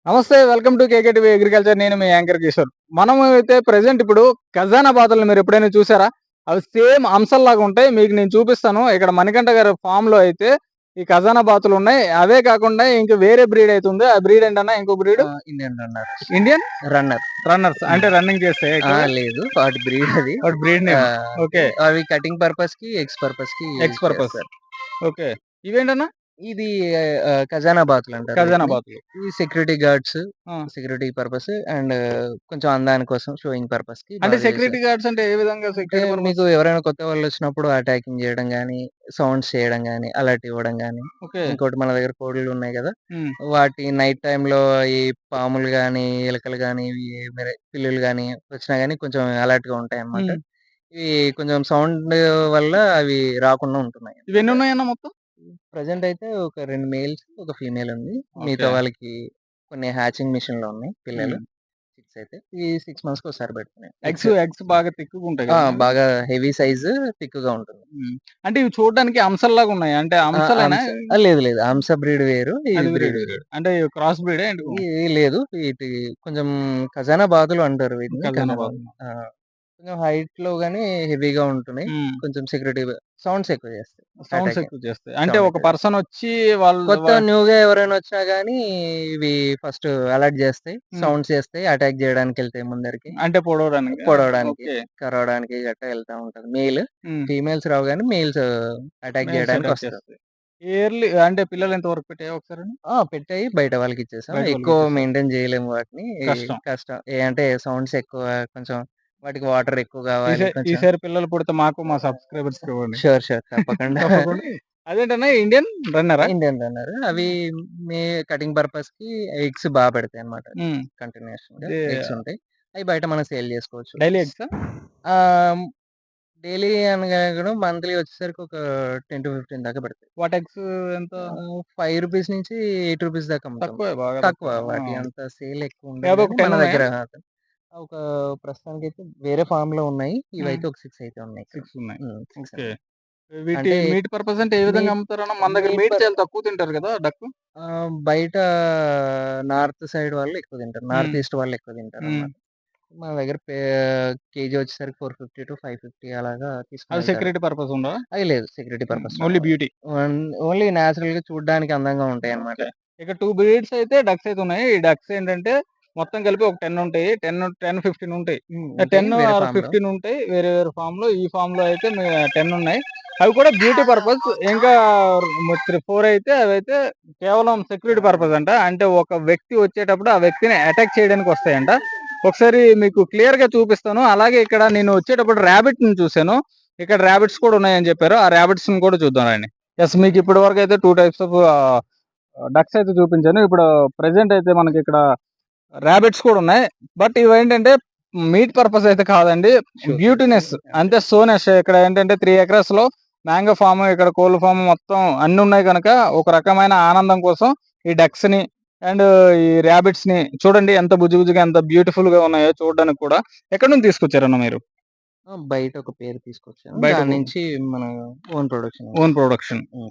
నమస్తే. Welcome to KKTV agriculture. నేను మీ యాంకర్ కిషోర్. మనం అయితే ప్రెజెంట్ ఇప్పుడు ఖజానా బాతులను మీరు ఎప్పుడైనా చూసారా? అవి సేమ్ హంసల్లాగా ఉంటాయి. మీకు నేను చూపిస్తాను. ఇక్కడ మణికంఠ గారి ఫామ్‌లో అయితే ఈ ఖజానా బాతులున్నాయి. అవే కాకుండా ఇంక వేరే బ్రీడ్ అయితే ఉంది. ఆ బ్రీడ్ ఏంటన్నా ఇంకో breed? Indian runner. Indian runner. Runners అంటే రన్నింగ్ చేస్తాయా ఎక్కువగా? లేదు. వాటి బ్రీడ్ అది. వాటి బ్రీడ్ నేమ్. ఓకే. అవి కటింగ్ పర్పస్‌కి, ఎగ్స్ పర్పస్‌కి ఎగ్స్ యూజ్ పర్పస్. చేస్తారు. ఓకే. ఇవేంటన్నా? ఇది ఖజానా బాతులంటారు ఖజానా వీటిని. బాతులు. ఇవి సెక్యూరిటీ గార్డ్స్, ఆ! సెక్యూరిటీ పర్పస్ అండ్ కొంచెం అందాని కోసం షోయింగ్ పర్పస్‌కి అంటే బాగా యూజ్ సెక్యూరిటీ చేస్తారు. గార్డ్స్ అంటే ఏ విధంగా అంటే సెక్యూరిటీ పర్పస్? మీకు ఎవరైనా కొత్త వాళ్ళొచ్చినప్పుడు అటాకింగ్ చేయడం గానీ, సౌండ్స్ చేయడం గానీ, అలర్ట్ ఇవ్వడం గానీ, ఓకే. ఇంకోటి మన దగ్గర కోడులున్నాయి గదా! హ్మ్. వాటి నైట్ టైమ్‌లో ఈ పాములు గానీ, ఎలకలు గానీ, ఇవి మరి పిల్లులు గానీ వచ్చినా గానీ కొంచెం అలర్ట్‌గా ఉంటాయన్నమాట. హ్మ్. ఇవి కొంచెం సౌండ్ వల్ల అవి రాకుండా ఉంటున్నాయన్నమాట. ఇవెన్నున్నాయన్నా మొత్తం? ప్రెజెంట్ అయితే ఒక 2 మేల్స్, ఒక ఫీమేల్ ఉంది. ఓకే. మిగతా వాళ్ళకి కొన్ని హ్యాచింగ్ మిషన్‌లో ఉన్నాయి పిల్లలు. హ్మ్. 6 అయితే. ఈ 6 మంత్స్‌కోసారి పెడుతున్నాయి ఎగ్స్ ఎగ్స్. ఎగ్స్ బాగా తిక్కుగుంటాయి గదన్నా అవి? బాగా హెవీ సైజు థిక్‌గా ఉంటుంది. హ్మ్. అంటే ఇవి చూడడానికి హంసల్లాగున్నాయి. అంటే ఆ! హంసలేనా? లేదు లేదు. హంస బ్రీడ్ వేరు. అది ఇది బ్రీడ్ బ్రీడ్ వేరు. వేరు. అంటే క్రాస్ బ్రీడా ఏంటి? లేదు. కొంచెం ఖజానా బాతులు అంటారు వీటిని. ఖజానా బాతులు. ఆ! కొంచెం హైట్‌లో గాని హెవీగా ఉంటున్నాయి. హ్మ్. కొంచెం సెక్యూరిటీ సౌండ్స్ ఎక్కువ చేస్తాయి. సౌండ్స్ అటాకింగ్ ఎక్కువ చేస్తాయి. అంటే సౌండ్ ఒక ఎక్కువ చేస్తాయి. పర్సనొచ్చి వాళ్ళు కొత్త న్యూగా ఎవరైనా వచ్చినా గాని ఇవి ఫస్ట్ అలర్ట్ చేస్తాయి. హ్మ్. సౌండ్స్ చేస్తాయి. అటాక్ చేయడానికెళ్తాయి ముందరికి. అంటే పొడవడానికా? పొడవడానికి, ఓకే. కరవడానికి గట్టా ఎళ్తా ఉంటది. మెయిల్. హ్మ్. ఫీమేల్స్ రావు గానీ మెయిల్స్ అటాక్ మేల్స్ అటాక్ చేయడానికొస్తారు. చేస్తాయి. ఇయర్లీ అంటే పిల్లలు ఎంత వరకు పెట్టాయా ఒకసారని? పెట్టాయి బయట వాళ్ళకిచ్చేసాం. బయట ఎక్కువ వాళ్ళకిచ్చేసారు. మెయింటైన్ చేయలేము వాటిని. కష్టం. కష్టం. అంటే సౌండ్స్ ఎక్కువ కొంచెం వాటికి వాటర్ ఎక్కువ గావాలి ఈసారి కొంచెం. ఈసారి పిల్లలు పుడితే మాకు మా సబ్‌స్క్రైబర్స్‌కి ఇవ్వండి. షూర్. తప్పకుండా. తప్పకుండా. అదేంటన్నా ఇండియన్ రన్నరా? Indian runner. అవి మే కటింగ్ పర్పస్‌కి ఎగ్స్ పెడతాయన్నమాట. హ్మ్. కంటిన్యూషన్‌గా దే ఎగ్స్ ఉంటాయి. అయి బయట మనం సేల్ చేసుకోవచ్చు. డైలీ ఎగ్సా? ఆహ్, డైలీ అనగా కూడా మంత్లీ వచ్చేసరికి ఒక 10-15 దాకా పెడతాయి. వాటి ఎగ్స్ ఎంత? రూ. 5 నుంచి రూ. 8 దాకా అమ్ముతాం. తక్కువే. బాగా తక్కువ. తక్కువే. ఆ! వాటి అంత సేల్ ఎక్కువ ఉండదు యాభై ఒక గానీ 10 మన ఉన్నాయా? దగ్గర ఒక ప్రస్తుతానికైతే వేరే ఫార్మ్‌లో ఉన్నాయి. హ్మ్. ఇవైతే ఒక 6 అయితే ఉన్నాయి ఇక్కడ. 6 ఉన్నాయి. 6 ఓకే. ఉన్నాయి. వీటి అంటే మీట్ పర్పస్ అంటే ఏ విధంగా మీట్ అమ్ముతారన్న? మన దగ్గర మీట్ మీట్ పర్ చాలా తక్కువ తింటారు కదా! డక్కు. బయట నార్త్ సైడ్ వాళ్ళు ఎక్కువ తింటారు. హ్మ్. నార్త్ ఈస్ట్ వాళ్ళు ఎక్కువ హ్మ్. తింటారనమాట. మన దగ్గర కేజీ వచ్చేసరికి 450-550 అలాగా అవి తీసుకొనెళ్తారు. సెక్యూరిటీ పర్పస్ ఉండవా? అయి లేదు. సెక్యూరిటీ పర్పస్ ఓన్లీ రావు. బ్యూటీ. ఓన్ ఓన్లీ నేచురల్‌గా చూడ్డానికి అందంగా ఉంటాయన్నమాట. ఓకే. ఇక 2 బ్రీడ్స్ అయితే డక్స్ అయితే ఉన్నాయి. ఈ డక్స్ ఏంటంటే మొత్తం కలిపి ఒక 10 ఉంటాయి. 10, 15 ఉంటాయి. ఉంటాయి 10 వేరే ఆర్ ఫార్మ్‌లో. 15 ఉంటాయి. వేరే వేరే ఫార్మ్‌లో. ఈ ఫార్మ్‌లో అయితే 10 ఉన్నాయి. అవి కూడా బ్యూటీ పర్పస్. ఇంకా 4 అయితే అవైతే కేవలం సెక్యూరిటీ పర్పస్ అంట. అంటే ఒక వ్యక్తి వచ్చేటప్పుడు ఆ వ్యక్తిని అటాక్ చేయడానికి వస్తాయంట. ఒకసారి మీకు క్లియర్‌గా చూపిస్తాను. అలాగే ఇక్కడ నేను వచ్చేటప్పుడు రాబిట్‌ని చూసాను. ఇక్కడ రాబిట్స్ కూడా ఉన్నాయని చెప్పారు. ఆ రాబిట్స్‌ని కూడా చూద్దాం రండి. యెస్, మీకు ఇప్పటి వరకు అయితే 2 టైప్స్ ఆఫ్ డక్స్ అయితే చూపించాను. ఇప్పుడు ప్రెజెంట్ అయితే మనకి ఇక్కడ రాబిట్స్ కూడా ఉన్నాయి. బట్ ఇవేంటంటే మీట్ పర్పస్ అయితే కాదండి. బ్యూటీనెస్ అంతే. సోనెస్ ఇక్కడ ఏంటంటే 3 ఎకరాస్‌లో మ్యాంగో ఫార్మ్, ఇక్కడ కోళ్ల ఫార్మ్ మొత్తం అన్ని ఉన్నాయి కనుక ఒక రకమైన ఆనందం కోసం ఈ డక్స్‌ని అండ్ ఈ రాబిట్స్‌ని చూడండి ఎంత బుజ్జి బుజ్జిగా ఎంత బ్యూటిఫుల్‌గా ఉన్నాయో చూడడానికి కూడా. ఎక్కడి నుంచి తీసుకొచ్చారన్న మీరు? బయట ఒక పేరు తీసుకొచ్చాను. బయట దాని నుంచి మన ఓన్ ప్రొడక్షన్ ఓన్ ఇంకా. ప్రొడక్షన్. హ్మ్.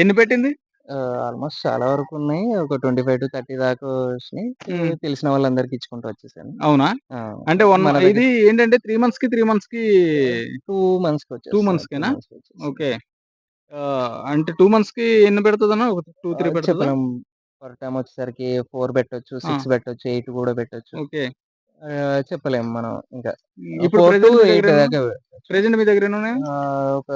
ఎన్ని పెట్టింది? ఆల్‌మోస్ట్ చాలా వరకున్నాయి. ఒక 25-30 దాకా వచ్చినియి. హ్మ్. తెలిసిన వాళ్ళందరికి ఇచ్చుకుంటూ వచ్చేసాను. అవునా? ఆ! అంటే మన దగ్గర ఇది ఏంటంటే 3 మంత్స్‌కి 2 2 మంత్స్‌కొచ్చేస్తాయి. 2 మంత్స్‌కేనా? మంత్స్‌కొచ్చేస్తాయి. ఓకే. అంటే 2 మంత్స్‌కి ఎన్ని పెడతదన్న? ఒక 2, 3 పెడతదా? చెప్పలేం. పర్ టైమ్ వచ్చేసరికి 4 పెట్టొచ్చు, ఆ! 6 పెట్టొచ్చు, 8 కూడా పెట్టొచ్చు. ఓకే. చెప్పలేం మనం ఇంకా. ఇప్పుడు 4-8 దాకా పెట్టొచ్చు. ప్రెజెంట్ మీ దగ్గర ఎన్నున్నాయి? ఒక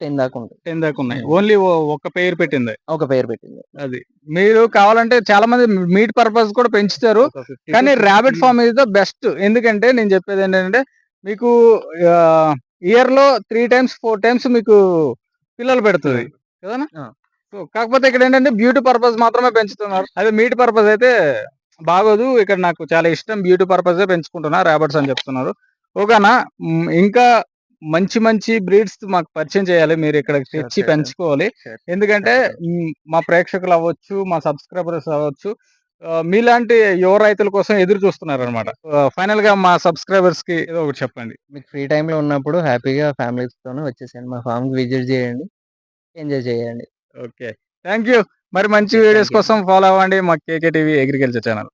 10 దాకా ఉంటాయి. 10 దాకా ఉన్నాయి. హ్మ్. ఓన్లీ ఒక్క పెయిర్ పెట్టిందే. ఒక పేరు పెట్టింది. అది. మీరు కావాలంటే చాలా మంది మీట్ పర్పస్ కూడా పెంచుతారు. ఒక 50 కానీ to rabbit 60. Farm is the best. ఎందుకంటే నేను చెప్పేదేంటంటే మీకు ఆహ్, ఇయర్‌లో 3 టైమ్స్, 4 టైమ్స్ మీకు పిల్లలు పెడతది. పిల్లలు. కదన్నా! ఆ! సో, కాకపోతే ఇక్కడేంటంటే బ్యూటీ పర్పస్ మాత్రమే పెంచుతున్నారు. అదే మీట్ పర్పస్ అయితే బాగోదు. ఇక్కడ నాకు చాలా ఇష్టం. బ్యూటీ పర్పసే పెంచుకుంటున్నా రాబర్ట్స్ అని చెప్తున్నారు. ఓకేనా? ఇంకా మంచి మంచి బ్రీడ్స్ మాకు పరిచయం చేయాలి. మీరు ఇక్కడికి షూర్. తెచ్చి పెంచుకోవాలి. షూర్. ఎందుకంటే తప్పకుండా. మా ప్రేక్షకులు అవ్వచ్చు, మా సబ్స్క్రైబర్స్ అవ్వచ్చు, మీలాంటి యువ రైతుల కోసం ఎదురు చూస్తున్నారనమాట. ఫైనల్‌గా మా సబ్స్క్రైబర్స్‌కి ఏదో ఒకటి చెప్పండి. మీకు ఫ్రీ టైమ్‌లో ఉన్నప్పుడు హ్యాపీగా ఫ్యామిలీస్‌తోని వచ్చేసేయండి. మా ఫార్మ్‌కి విజిట్ చేయండి. ఎంజాయ్ చేయండి. ఓకే. Thank you. మరి మంచి ఓకే. Thank videos you. కోసం ఫాలో అవ్వండి మా కేకే టీవీ అగ్రికల్చర్ ఛానల్.